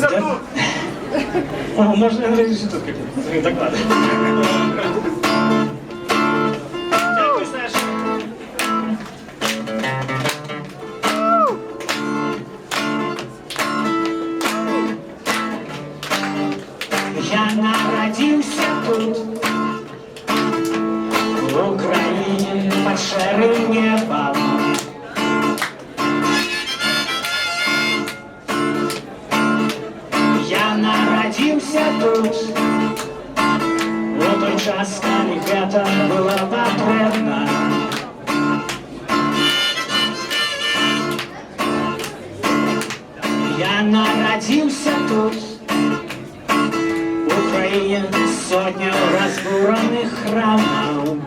народився тут. О, можно я народився тут, как так надо. Дякую, Саша. Я народился тут, в Украине под шэрым небом. Я народился тут, у той час, калі гэта было патрэбна. Я народился тут, в Украине сотню разбуранных храмов.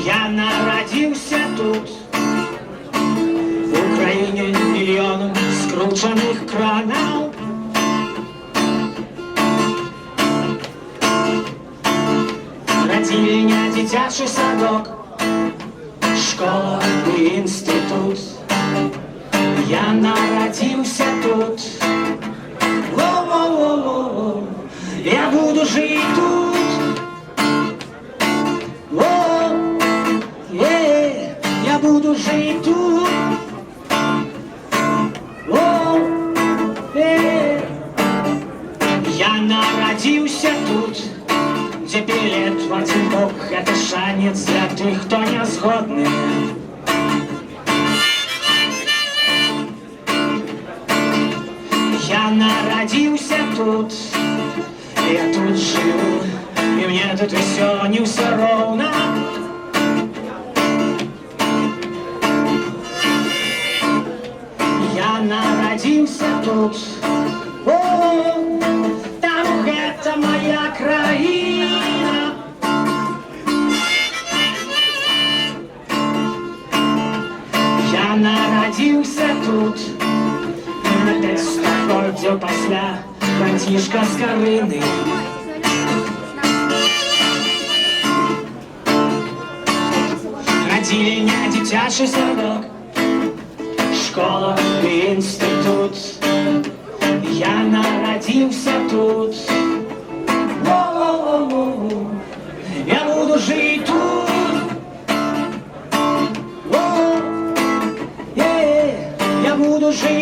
Я народился тут, в Украине миллионы скрученных кранов. Родильня, дзіцячы садок, школа и институт. Я народился тут. Во-во-во-во-во. Я буду жить тут. Я буду жить тут. Я народился тут, где билет в один бок — это шанец для тех, кто не згодны. Я народился тут, я тут живу, и мне тут не все ровно. Я народился тут, там это моя краина. Я народился тут, на пестаходзе пасля бацішка з Карыны. Радзільня, дзіцячы садок, школа и институт. Я народился тут. Я буду жить тут. Я буду жить.